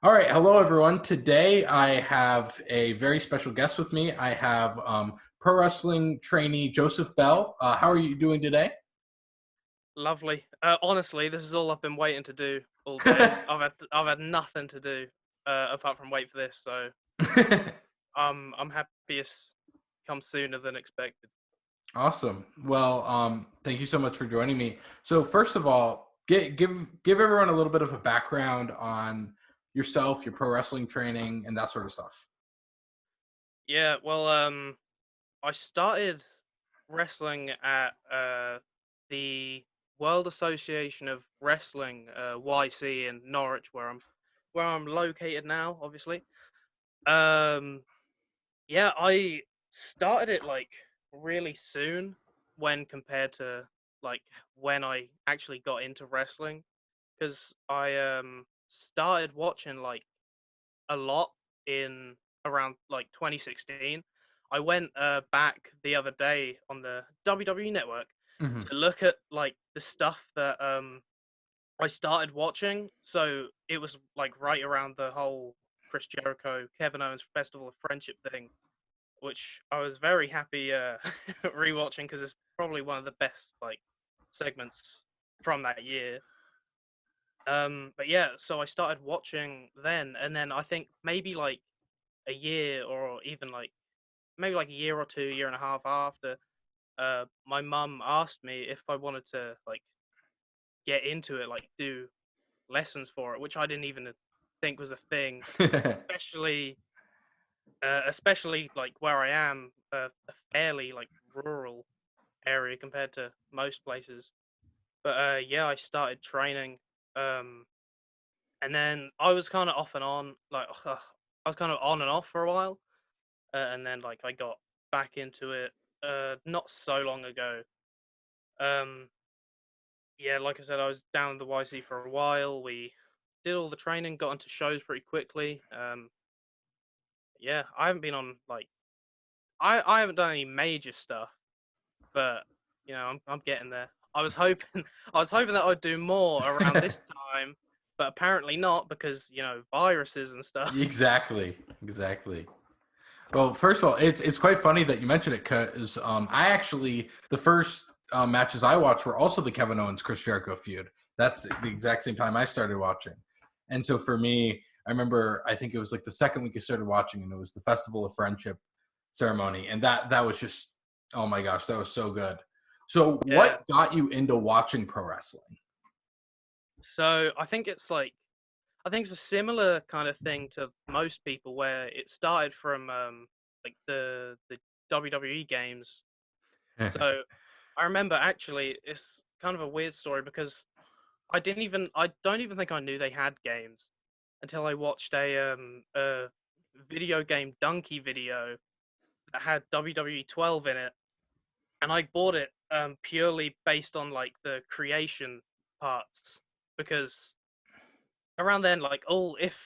All right, hello everyone. Today I have a very special guest with me. I have pro wrestling trainee Joseph Bell. How are you doing today? Lovely. Honestly, this is all I've been waiting to do all day. I've had nothing to do apart from wait for this, so I'm happy it's come sooner than expected. Awesome. Well, thank you so much for joining me. So first of all, give everyone a little bit of a background on yourself, your pro wrestling training, and that sort of stuff. Yeah, well, I started wrestling at the World Association of Wrestling YC in Norwich, where I'm located now. Obviously, um, yeah, I started it like really soon when compared to like when I actually got into wrestling because I started watching like a lot in around like 2016. I went back the other day on the WWE network Hmm. to look at like the stuff that I started watching. So it was like right around the whole Chris Jericho, Kevin Owens Festival of Friendship thing, which I was very happy rewatching because it's probably one of the best like segments from that year. But yeah, so I started watching then, and then I think maybe like a year or even like maybe like a year or two, year and a half after, my mum asked me if I wanted to like get into it, like do lessons for it, which I didn't even think was a thing, especially especially like where I am, a fairly like rural area compared to most places. But yeah, I started training, um, and then I was kind of off and on, like I was kind of on and off for a while, and then like I got back into it not so long ago. Um, yeah, like I said, I was down in the YC for a while. We did all the training, got into shows pretty quickly. Yeah, I haven't been on like I haven't done any major stuff, but I'm getting there. I was hoping I was hoping that I'd do more around this time, but apparently not because viruses and stuff. Exactly. Exactly. Well, first of all, it's quite funny that you mentioned it because I actually the first matches I watched were also the Kevin Owens Chris Jericho feud. That's the exact same time I started watching, and so for me, I remember I think it was like the second week I started watching, and it was the Festival of Friendship ceremony, and that was just oh my gosh, that was so good. So, Yeah. what got you into watching pro wrestling? So I think it's a similar kind of thing to most people where it started from like the WWE games. So I remember actually it's kind of a weird story because I don't even think I knew they had games until I watched a video game donkey video that had WWE 12 in it, and I bought it purely based on like the creation parts because around then, like, all if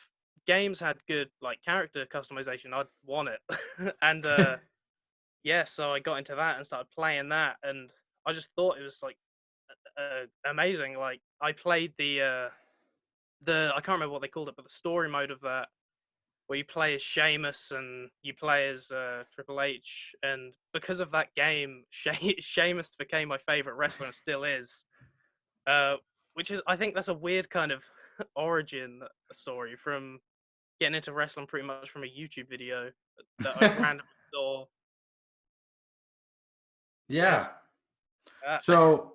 games had good like character customization, I'd want it. And yeah, so I got into that and started playing that, and I just thought it was like amazing. Like, I played the I can't remember what they called it, but the story mode of that, where you play as Sheamus and you play as Triple H, and because of that game, Sheamus became my favorite wrestler and still is. Uh, which is, I think that's a weird kind of origin story from getting into wrestling pretty much from a YouTube video that I randomly saw. Yes. Yeah. Uh, So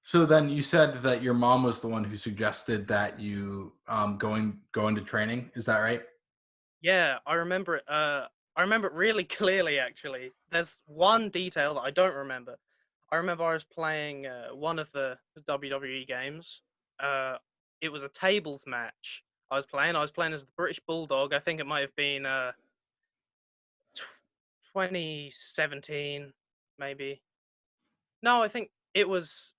so then you said that your mom was the one who suggested that you go into training. Is that right? yeah, I remember it. I remember it really clearly. Actually, there's one detail that I don't remember. I remember I was playing one of the WWE games. Uh, it was a tables match. I was playing as the British Bulldog. I think it might have been 2017, maybe. No, I think it was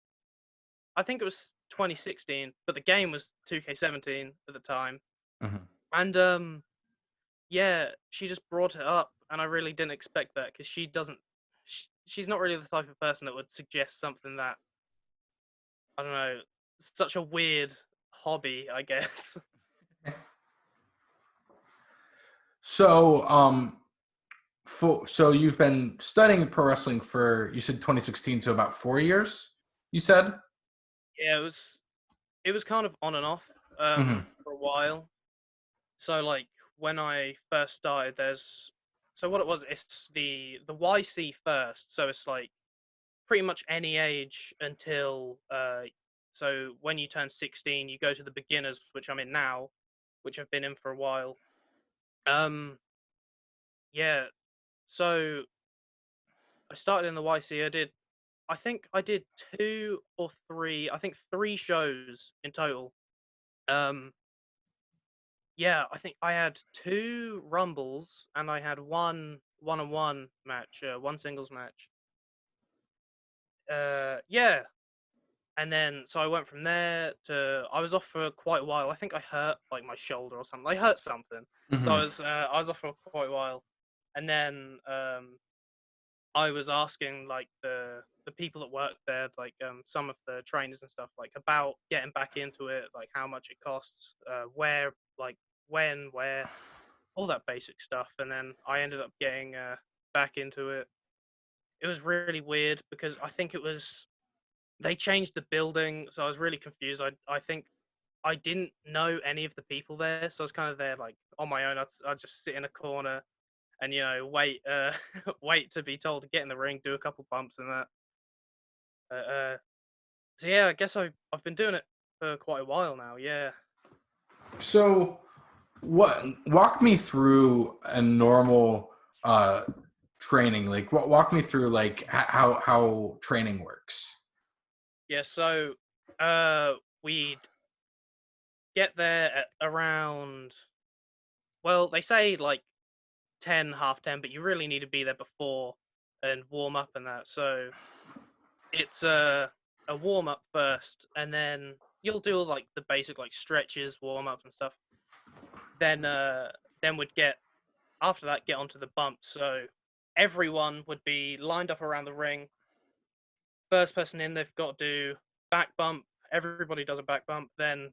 2016, but the game was 2K17 at the time. Mhm. And yeah, she just brought it up, and I really didn't expect that because she's not really the type of person that would suggest something that I don't know, such a weird hobby, I guess. So, so you've been studying pro wrestling for, you said 2016, so about 4 years. You said. Yeah, it was kind of on and off Hmm. for a while. So like when I first started, so what it was, it's the YC first. So it's like pretty much any age until so when you turn 16, you go to the beginners, which I'm in now, which I've been in for a while. Um, yeah. So I started in the YC. I think I did two or three, I think three shows in total. Um, yeah, I think I had two rumbles and I had one one-on-one match, one singles match. Yeah, and then so I went from there to I was off for quite a while. I think I hurt like my shoulder or something. I hurt something, so Hmm. I was off for quite a while, and then I was asking like the people that work there, like some of the trainers and stuff, like about getting back into it, like how much it costs, where, like when, where, all that basic stuff. And then I ended up getting back into it. It was really weird because I think it was they changed the building, so I was really confused. I think I didn't know any of the people there, so I was kind of there like on my own. I'd just sit in a corner and wait wait to be told to get in the ring, do a couple bumps and that. So yeah, I guess I've been doing it for quite a while now. Yeah. So, what walk me through a normal training? Like, walk me through like how training works. Yeah. So we'd get there at around, well, they say like 10, half 10, but you really need to be there before and warm up and that. So it's a warm up first, and then you'll do like the basic like stretches, warm ups and stuff. Then would get after that get onto the bumps. So everyone would be lined up around the ring. First person in, they've got to do back bump. Everybody does a back bump. Then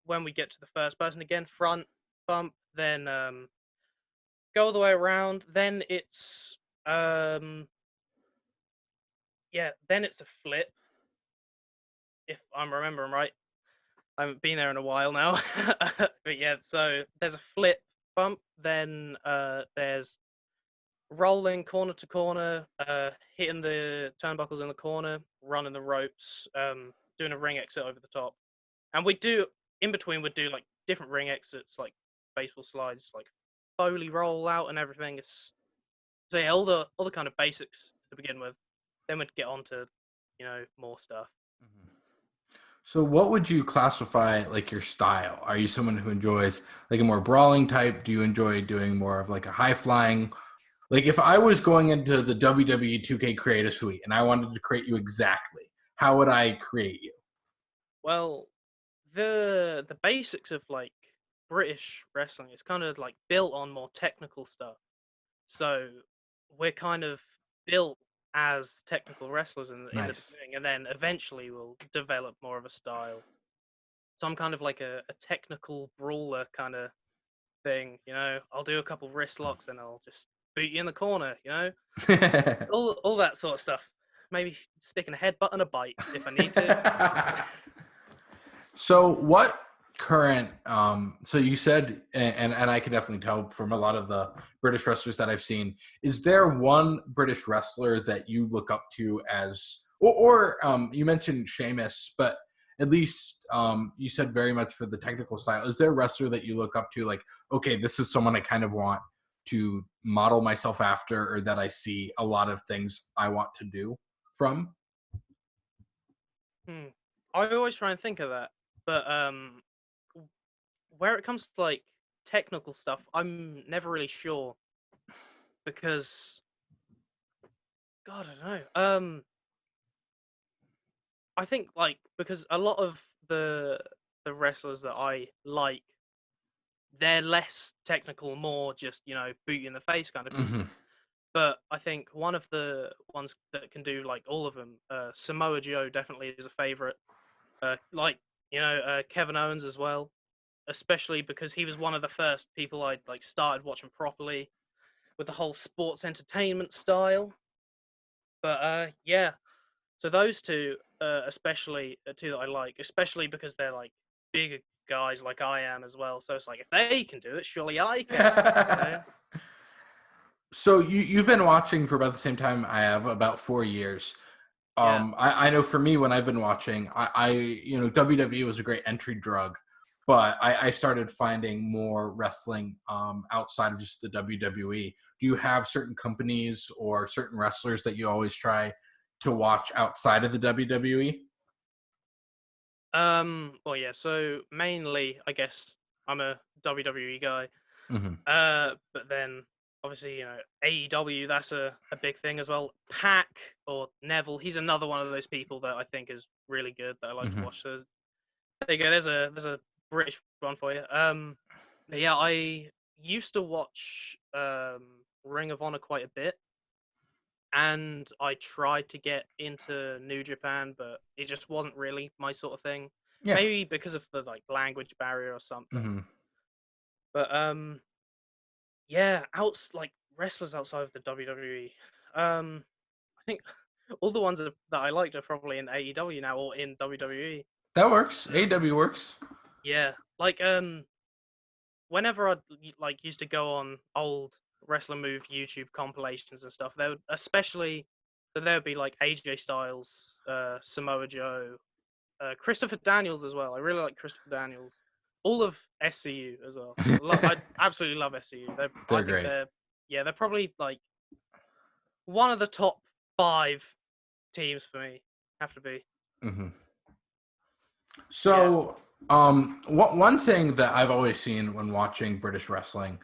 when we get to the first person again, front bump. Then go all the way around. Then it's yeah. Then it's a flip, if I'm remembering right. I haven't been there in a while now, but yeah. So there's a flip bump. Then there's rolling corner to corner, hitting the turnbuckles in the corner, running the ropes, doing a ring exit over the top. And we do in between we'd do like different ring exits, like baseball slides, like Foley roll out and everything. It's so yeah, all the kind of basics to begin with. Then we'd get on to, more stuff. So, what would you classify like your style? Are you someone who enjoys like a more brawling type? Do you enjoy doing more of like a high flying? Like, if I was going into the WWE 2K Creative Suite and I wanted to create you exactly, how would I create you? Well, the basics of like British wrestling is kind of like built on more technical stuff. So we're kind of built as technical wrestlers in the Nice. beginning, and then eventually we'll develop more of a style. So I'm kind of like a technical brawler kind of thing. I'll do a couple wrist locks, then I'll just boot you in the corner. All that sort of stuff. Maybe sticking a headbutt and a bite if I need to. So what current so you said, and I can definitely tell from a lot of the British wrestlers that I've seen, is there one British wrestler that you look up to as, or you mentioned Sheamus, but at least you said very much for the technical style. Is there a wrestler that you look up to, like, okay, this is someone I kind of want to model myself after, or that I see a lot of things I want to do from? Hmm. I always try and think of that, but where it comes to like technical stuff, I'm never really sure because God, I don't know. I think like because a lot of the wrestlers that I like, they're less technical, more just boot you in the face kind of people. Hmm. But I think one of the ones that can do like all of them, Samoa Joe definitely is a favorite. Like Kevin Owens as well. especially because he was one of the first people I like started watching properly with the whole sports entertainment style. But yeah, so those two, especially two that I like, especially because they're like bigger guys like I am as well. So it's like if they can do it, surely I can. You know? So you've been watching for about the same time I have, about 4 years. Yeah. I know for me when I've been watching, WWE was a great entry drug, but I started finding more wrestling outside of just the WWE. Do you have certain companies or certain wrestlers that you always try to watch outside of the WWE? Well, yeah. So mainly, I guess I'm a WWE guy. Hmm. But then obviously, AEW, that's a big thing as well. Pac or Neville, he's another one of those people that I think is really good that I like to Hmm. watch. So there you go. There's a British one for you. But yeah, I used to watch Ring of Honor quite a bit, and I tried to get into New Japan, but it just wasn't really my sort of thing. Yeah. Maybe because of the like language barrier or something. Hmm. But yeah, like wrestlers outside of the WWE. I think all the ones that I liked are probably in AEW now or in WWE. That works. Um, AW works. yeah, like whenever I like used to go on old Wrestler Move YouTube compilations and stuff, there would especially so there would be like AJ Styles, Samoa Joe, Christopher Daniels as well. I really like Christopher Daniels. All of SCU as well. I absolutely love SCU. I They're think great. they're probably like one of the top five teams for me. Have to be. Hmm. Yeah. So, one thing that I've always seen when watching British wrestling,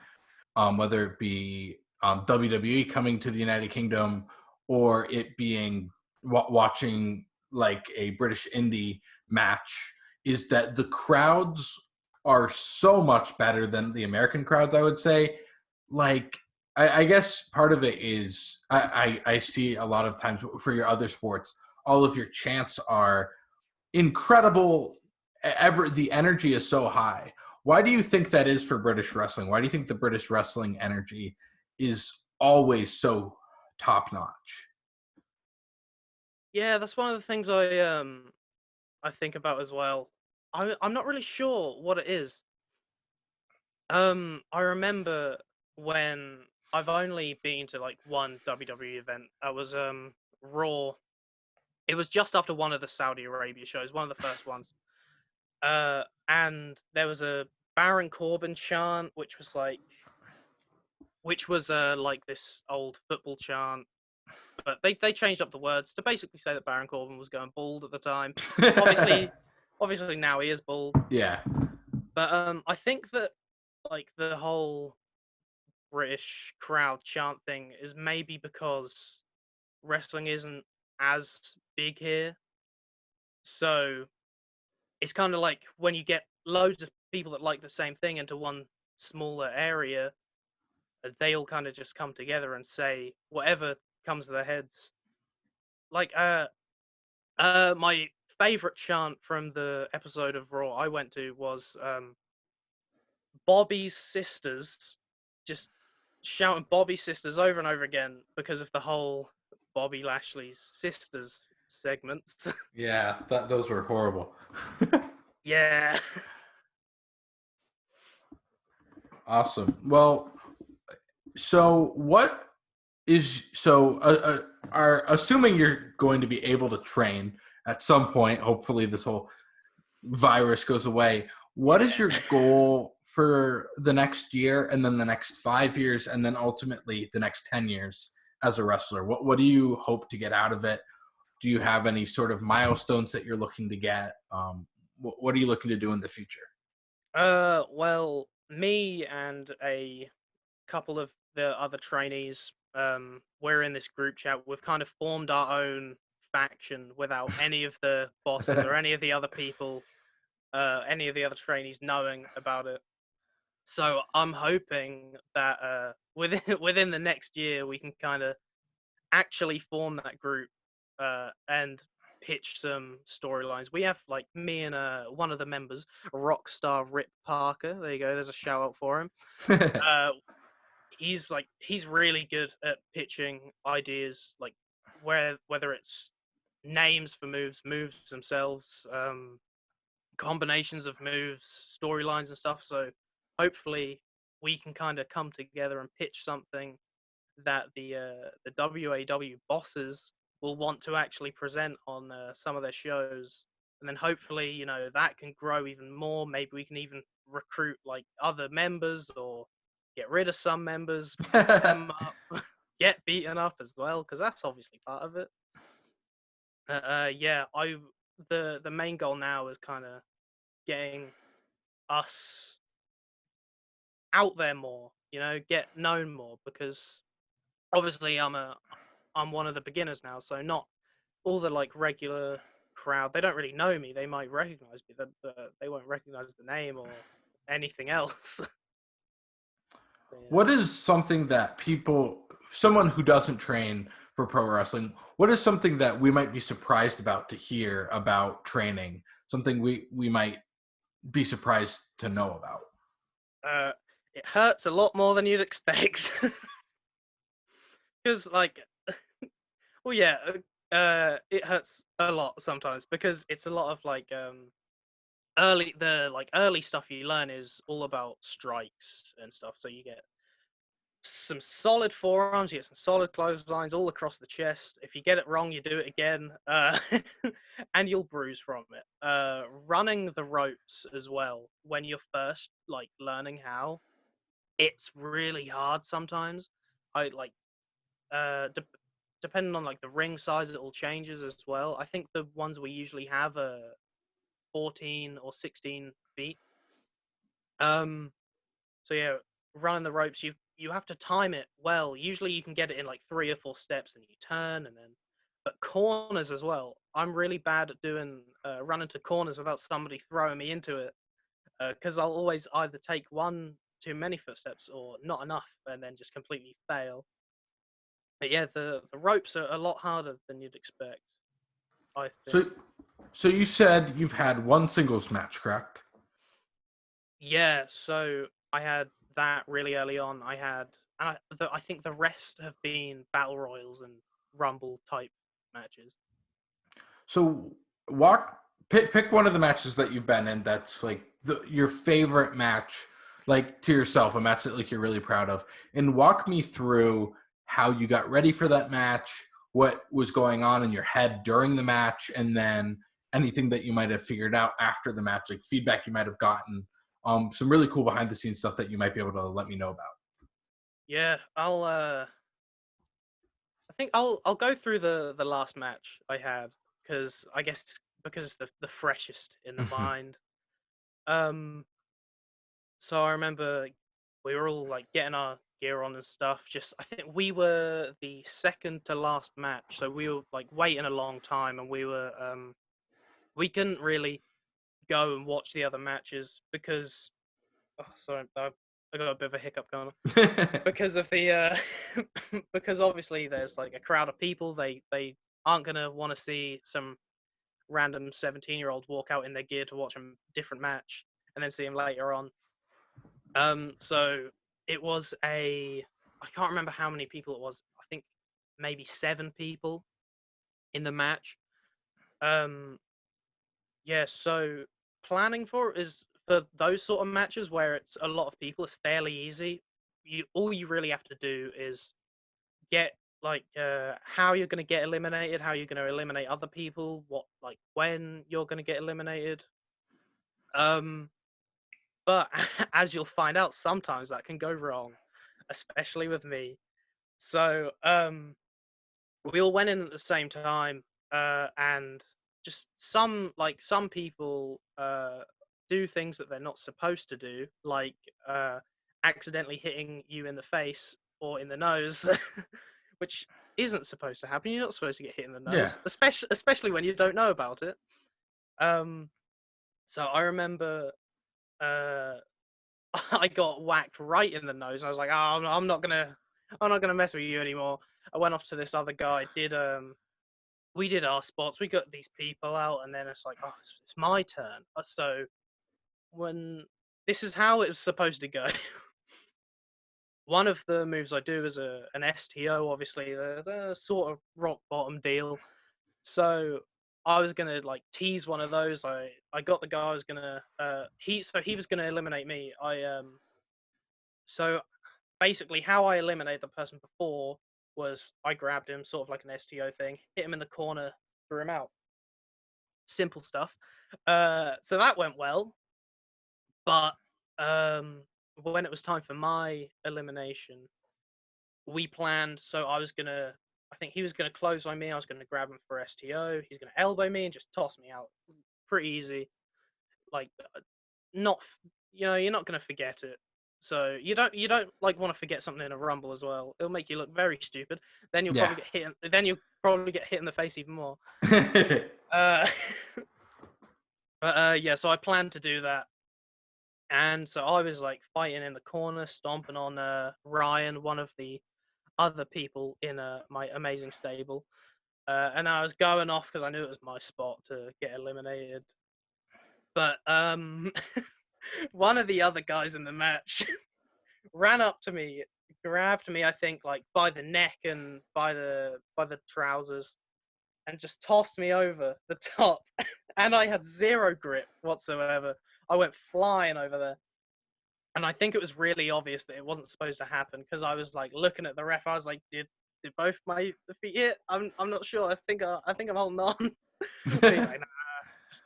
whether it be WWE coming to the United Kingdom or it being watching like a British indie match, is that the crowds are so much better than the American crowds, I would say. Like, I guess part of it is I see a lot of times for your other sports, all of your chants are incredible. Ever the energy is so high. Why do you think that is for British wrestling? Why do you think the British wrestling energy is always so top notch? Yeah, that's one of the things I think about as well. I'm not really sure what it is. I remember when I've only been to like one WWE event. I was Raw. It was just after one of the Saudi Arabia shows, one of the first ones. And there was a Baron Corbin chant, which was like this old football chant, but they changed up the words to basically say that Baron Corbin was going bald at the time. Obviously, obviously now he is bald. Yeah. But I think that like the whole British crowd chant thing is maybe because wrestling isn't as big here. So it's kind of like when you get loads of people that like the same thing into one smaller area, they all kind of just come together and say whatever comes to their heads. Like my favorite chant from the episode of Raw I went to was Bobby's sisters, just shouting Bobby sisters over and over again because of the whole Bobby Lashley's sisters segments. Yeah, those were horrible. Yeah. Awesome. Well, so what is so are assuming you're going to be able to train at some point, hopefully this whole virus goes away, what is Yeah. your goal for the next year and then the next 5 years and then ultimately the next 10 years as a wrestler? What do you hope to get out of it? Do you have any sort of milestones that you're looking to get? What are you looking to do in the future? Well, me and a couple of the other trainees, we're in this group chat. We've kind of formed our own faction without any of the bosses or any of the other people, any of the other trainees knowing about it. So I'm hoping that within within the next year we can kind of actually form that group, and pitch some storylines. We have like me and one of the members, Rockstar Rip Parker. There you go. There's a shout out for him. Uh, he's really good at pitching ideas, like whether it's names for moves, moves themselves, combinations of moves, storylines and stuff. So hopefully we can kind of come together and pitch something that the WAW bosses will want to actually present on some of their shows, and then hopefully that can grow even more. Maybe we can even recruit like other members or get rid of some members, beat them up, get beaten up as well, because that's obviously part of it. Yeah, the main goal now is kind of getting us out there more, get known more, because obviously I'm one of the beginners now, so not all the like regular crowd, they don't really know me. They might recognize me, but they won't recognize the name or anything else. Yeah. What is something that someone who doesn't train for pro wrestling, what is something that we might be surprised about to hear about training? Something we might be surprised to know about? It hurts a lot more than you'd expect. Because like, well, yeah, it hurts a lot sometimes because it's a lot of like early stuff you learn is all about strikes and stuff. So you get some solid forearms, you get some solid clotheslines all across the chest. If you get it wrong, you do it again, and you'll bruise from it. Running the ropes as well when you're first like learning how, it's really hard sometimes. I like depending on like the ring size, it all changes as well. I think the ones we usually have are 14 or 16 feet. Um, so yeah, running the ropes, you have to time it well. Usually you can get it in like 3 or 4 steps, and you turn, and then. But corners as well. I'm really bad at doing running to corners without somebody throwing me into it, because I'll always either take one too many footsteps or not enough, and then just completely fail. But yeah, the ropes are a lot harder than you'd expect, I think. So, so you said you've had one singles match, correct? Yeah, so I had that really early on. I think the rest have been battle royals and rumble type matches. So pick one of the matches that you've been in that's like your favorite match, like to yourself, a match that like you're really proud of, and walk me through how you got ready for that match, what was going on in your head during the match, and then anything that you might have figured out after the match, like feedback you might have gotten, some really cool behind the scenes stuff that you might be able to let me know about. Yeah, I think I'll go through the last match I had, because I guess because it's the freshest in the mind. Um, so I remember we were all like getting our gear on and stuff. Just I think we were the second to last match, so we were like waiting a long time, and we couldn't really go and watch the other matches because sorry, I got a bit of a hiccup going on because of the because obviously there's like a crowd of people. They aren't gonna want to see some random 17-year-old walk out in their gear to watch a different match and then see him later on. So it was I can't remember how many people it was. I think maybe 7 people in the match. Um, yeah, so planning for it is for those sort of matches where it's a lot of people, it's fairly easy. All you really have to do is get like how you're going to get eliminated, how you're going to eliminate other people, what like when you're going to get eliminated. Um, but as you'll find out, sometimes that can go wrong, especially with me. So we all went in at the same time, and just some people do things that they're not supposed to do, like accidentally hitting you in the face or in the nose, which isn't supposed to happen. You're not supposed to get hit in the Yeah. nose, especially when you don't know about it. Um, so I remember uh, I got whacked right in the nose. And I was like, oh, I'm not gonna mess with you anymore. I went off to this other guy. we did our spots. We got these people out, and then it's like, oh, it's my turn. So when this is how it was supposed to go. One of the moves I do is an STO, obviously the sort of rock bottom deal. So I was gonna like tease one of those. I got the guy I was gonna he was gonna eliminate me. So basically how I eliminated the person before was I grabbed him, sort of like an STO thing, hit him in the corner, threw him out. Simple stuff. So that went well, but when it was time for my elimination, we planned. So I think he was gonna close on me. I was gonna grab him for STO. He's gonna elbow me and just toss me out. Pretty easy. Like, not, you're not gonna forget it. So you don't like want to forget something in a rumble as well. It'll make you look very stupid. Then you'll Yeah. probably get hit. Then you'll probably get hit in the face even more. Uh, but yeah. So I planned to do that, and so I was like fighting in the corner, stomping on Ryan, one of the other people in my amazing stable. And I was going off because I knew it was my spot to get eliminated. But one of the other guys in the match ran up to me, grabbed me, I think, like by the neck and by the trousers, and just tossed me over the top. And I had zero grip whatsoever. I went flying over there. And I think it was really obvious that it wasn't supposed to happen because I was like looking at the ref. I was like, did both my feet hit? I'm not sure. I think I'm holding on. But he's like, nah,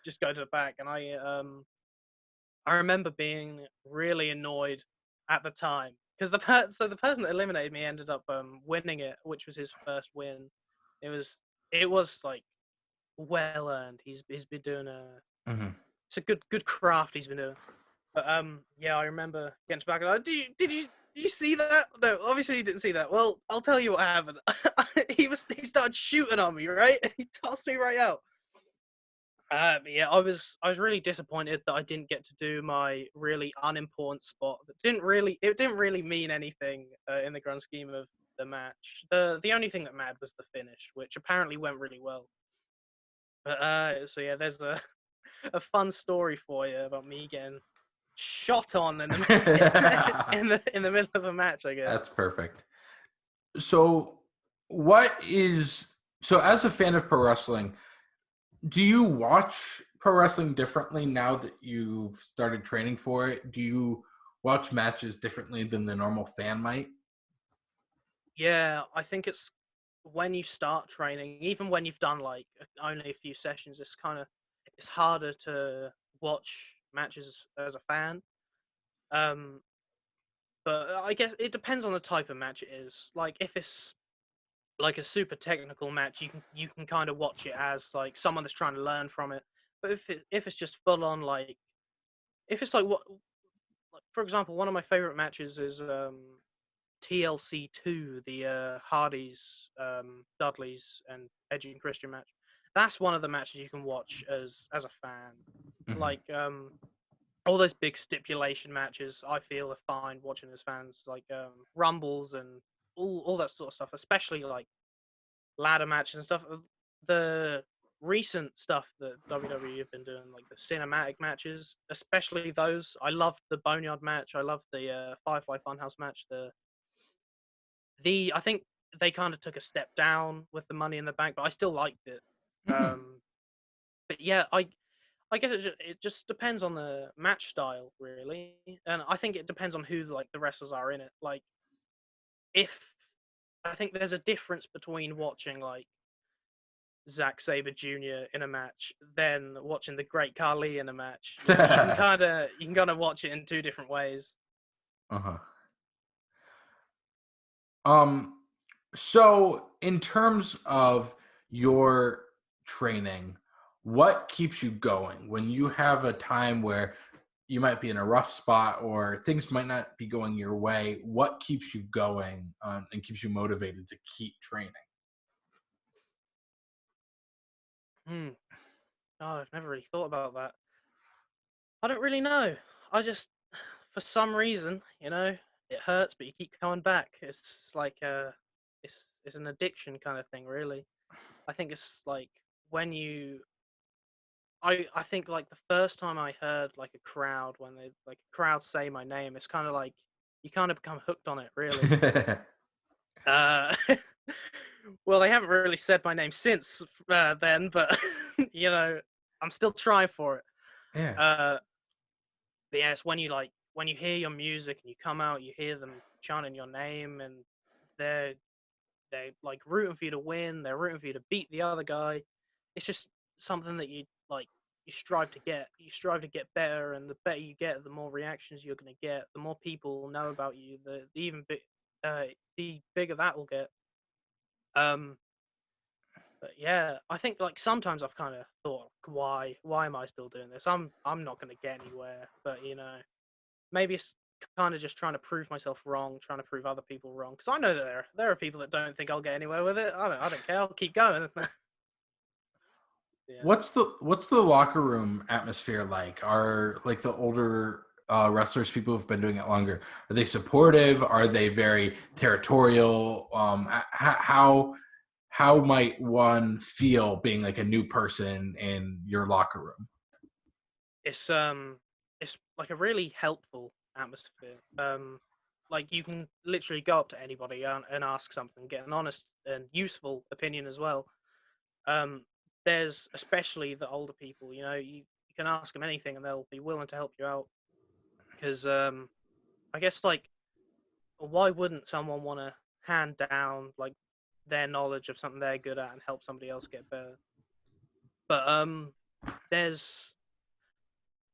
just go to the back. And I remember being really annoyed at the time because the person that eliminated me ended up winning it, which was his first win. It was it was like well earned. He's been doing Mhm. it's a good craft he's been doing. But yeah, I remember getting to back and like, did you see that? No, obviously you didn't see that. Well, I'll tell you what happened. He started shooting on me, right? He tossed me right out. But yeah, I was really disappointed that I didn't get to do my really unimportant spot. It didn't really mean anything in the grand scheme of the match. The only thing that mattered was the finish, which apparently went really well. But so yeah, there's a a fun story for you about me getting shot on in the in the middle of a match, I guess. That's perfect. So, what is so as a fan of pro wrestling, do you watch pro wrestling differently now that you've started training for it? Do you watch matches differently than the normal fan might? Yeah, I think it's when you start training, even when you've done like only a few sessions, it's harder to watch matches as a fan. Um, but I guess it depends on the type of match it is. Like if it's like a super technical match, you can kind of watch it as like someone that's trying to learn from it. But if it's just full on like if it's like, for example, one of my favorite matches is TLC 2, the Hardys, Dudleys, and Edge and Christian match. That's one of the matches you can watch as a fan. Mhm. Like all those big stipulation matches, I feel are fine watching as fans. Like Rumbles and all that sort of stuff, especially like ladder matches and stuff. The recent stuff that WWE have been doing, like the cinematic matches, especially those. I loved the Boneyard match. I loved the Firefly Funhouse match. I think they kind of took a step down with the Money in the Bank, but I still liked it. Mhm. But yeah, I guess it just depends on the match style, really, and I think it depends on who like the wrestlers are in it. Like if I think there's a difference between watching like Zack Saber Jr. in a match than watching the Great Khali in a match. You can kind of watch it in two different ways. Uh-huh. Um, so in terms of your training, what keeps you going when you have a time where you might be in a rough spot or things might not be going your way? What keeps you going and keeps you motivated to keep training? Hmm. God, I've never really thought about that. I don't really know. I just, for some reason, it hurts, but you keep coming back. It's like it's an addiction kind of thing, really. I think it's like when you I think like the first time I heard like a crowd when they like a crowd say my name, it's kind of like you kind of become hooked on it, really. Uh, well, they haven't really said my name since then, but you know, I'm still trying for it. Yeah. Uh, but yeah, it's when you like when you hear your music and you come out, you hear them chanting your name, and they're they're like rooting for you to win. They're rooting for you to beat the other guy. It's just something that you like. You strive to get. You strive to get better, and the better you get, the more reactions you're going to get. The more people know about you, the even the bigger that will get. Um, but yeah, I think like sometimes I've kind of thought, why am I still doing this? I'm not going to get anywhere. But you know, maybe it's kind of just trying to prove myself wrong, trying to prove other people wrong. Because I know that there are people that don't think I'll get anywhere with it. I don't care. I'll keep going. Yeah. What's the locker room atmosphere like? Are like the older wrestlers, people who've been doing it longer, are they supportive? Are they very territorial? How might one feel being like a new person in your locker room? It's it's like a really helpful atmosphere. Like you can literally go up to anybody and ask something, get an honest and useful opinion as well. Um, there's especially the older people. You know, you can ask them anything and they'll be willing to help you out. Because I guess like why wouldn't someone want to hand down like their knowledge of something they're good at and help somebody else get better? But there's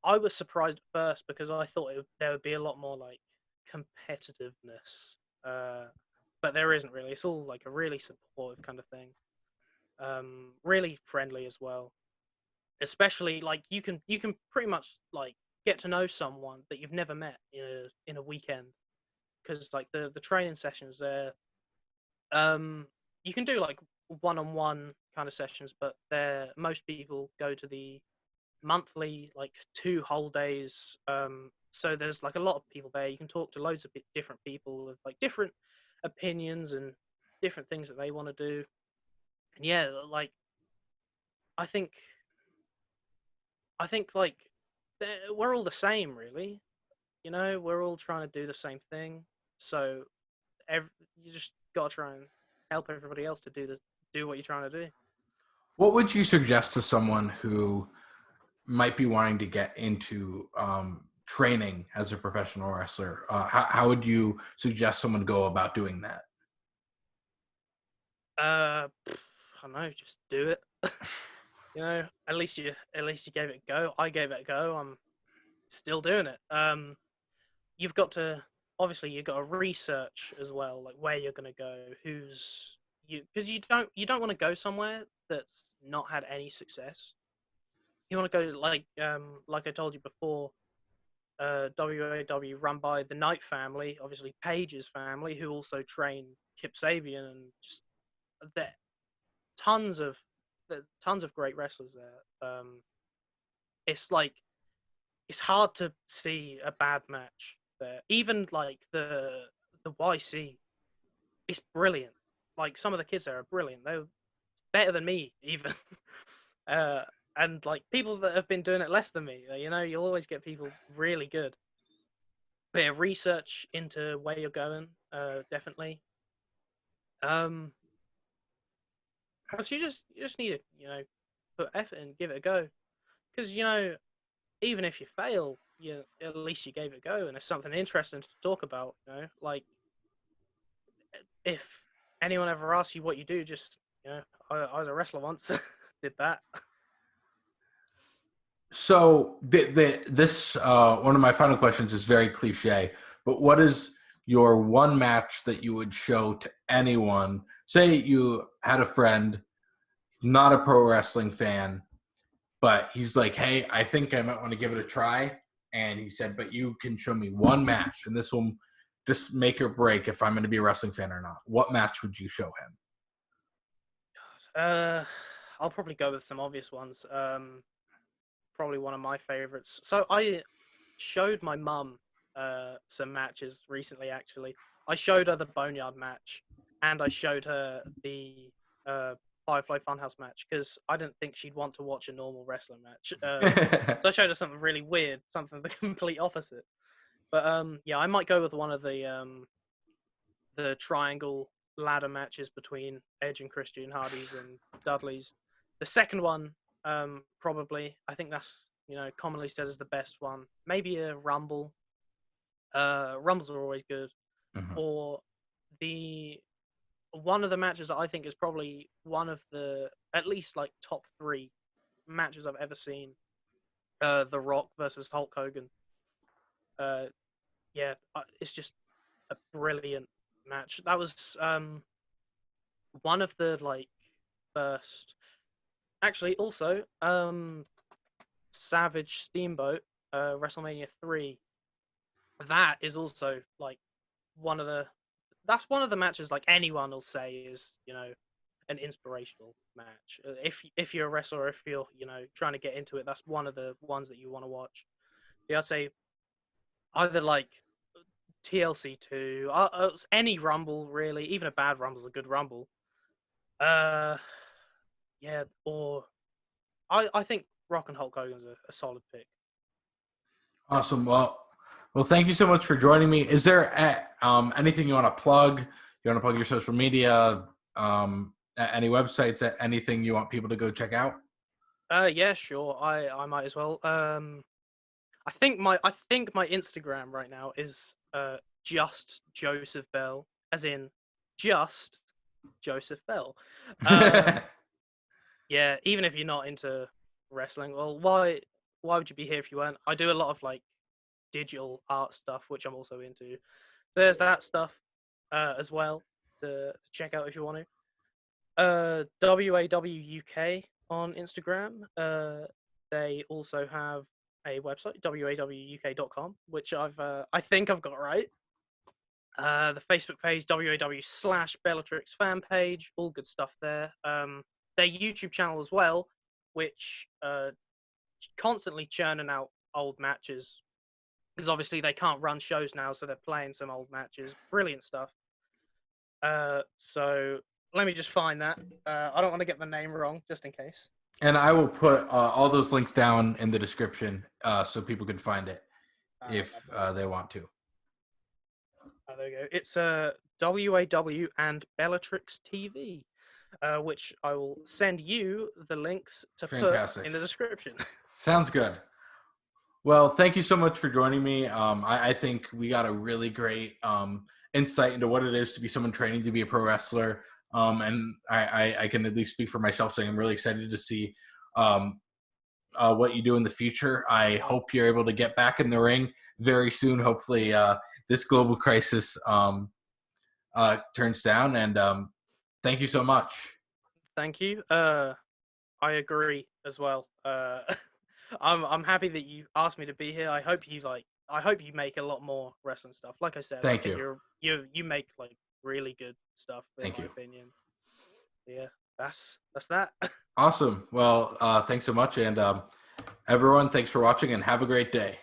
I was surprised at first because I thought there would be a lot more like competitiveness, uh, but there isn't really. It's all like a really supportive kind of thing, really friendly as well. Especially like you can pretty much like get to know someone that you've never met in a weekend because like the training sessions there, um, you can do like one-on-one kind of sessions, but there most people go to the monthly like 2 whole days, so there's like a lot of people there. You can talk to loads of different people with like different opinions and different things that they want to do. And yeah, like i think I think like we're all the same, really. You know, we're all trying to do the same thing. So you just gotta try and help everybody else to do what you're trying to do. What would you suggest to someone who might be wanting to get into training as a professional wrestler? How would you suggest someone go about doing that? I don't know, just do it. You know, at least you gave it a go. I gave it a go. I'm still doing it. You've got to obviously you've got to research as well, like where you're going to go, who's you, because you don't want to go somewhere that's not had any success. You want to go like I told you before, WAW run by the Knight family, obviously Paige's family, who also train Kip Sabian, and just there tons of tons of great wrestlers there. It's like it's hard to see a bad match there. Even like the YC, it's brilliant. Like some of the kids there are brilliant. They're better than me even. uh, and like people that have been doing it less than me. You know, you'll always get people really good. Bit of research into where you're going, definitely. Um, but you just need to put effort and give it a go. Because even if you fail, at least you gave it a go, and it's something interesting to talk about. Like if anyone ever asks you what you do, just I was a wrestler once, did that. So this one of my final questions is very cliche, but what is your one match that you would show to anyone? Say you had a friend, not a pro wrestling fan, but he's like, "Hey, I think I might want to give it a try." And he said, "But you can show me one match, and this will just make or break if I'm going to be a wrestling fan or not." What match would you show him? Uh, I'll probably go with some obvious ones. Probably one of my favorites. So I showed my mum some matches recently. Actually, I showed her the Boneyard match, and I showed her the Firefly Funhouse match because I didn't think she'd want to watch a normal wrestling match. So I showed her something really weird, something the complete opposite. But yeah, I might go with one of the triangle ladder matches between Edge and Christian, Hardy's and Dudley's. The second one, probably, I think that's commonly said as the best one. Maybe a Rumble. Rumbles are always good. Mhm. Or the one of the matches that I think is probably one of the at least like top 3 matches I've ever seen. The Rock versus Hulk Hogan. Uh, yeah, it's just a brilliant match. That was one of the like first. Actually, also Savage Steamboat, WrestleMania 3. That is also like one of the. That's one of the matches like anyone will say is an inspirational match. If you're a wrestler, if you're trying to get into it, that's one of the ones that you want to watch. Yeah, I'd say either like TLC 2, any Rumble really, even a bad Rumble's a good Rumble. Uh, yeah, or I think Rock and Hulk Hogan's a solid pick. Awesome. Well, thank you so much for joining me. Is there anything you want to plug? You want to plug your social media, any websites, anything you want people to go check out? Yeah, sure. I might as well. I think my Instagram right now is just Joseph Bell, as in just Joseph Bell. Yeah, even if you're not into wrestling, well, why would you be here if you weren't? I do a lot of like digital art stuff, which I'm also into. So there's that stuff as well to check out if you want to. WAWUK on Instagram. They also have a website, wawuk.com, which I think I've got right. The Facebook page, waw/Bellatrix fan page, all good stuff there. Their YouTube channel as well, which constantly churning out old matches because obviously they can't run shows now, so they're playing some old matches. Brilliant stuff. So let me just find that. I don't want to get the name wrong, just in case. And I will put all those links down in the description so people can find it if they want to. There you go. It's WAW and Bellatrix TV, which I will send you the links to Fantastic. put in the description. Sounds good. Well, thank you so much for joining me. I think we got a really great insight into what it is to be someone training to be a pro wrestler. And I can at least speak for myself, saying I'm really excited to see what you do in the future. I hope you're able to get back in the ring very soon. Hopefully, this global crisis turns down. And thank you so much. Thank you. I agree as well. I'm happy that you asked me to be here. I hope you make a lot more wrestling stuff. Like I said, I Thank think you. you make like really good stuff in Thank my you. opinion. Yeah, that's that. Awesome. Well, thanks so much. And everyone, thanks for watching and have a great day.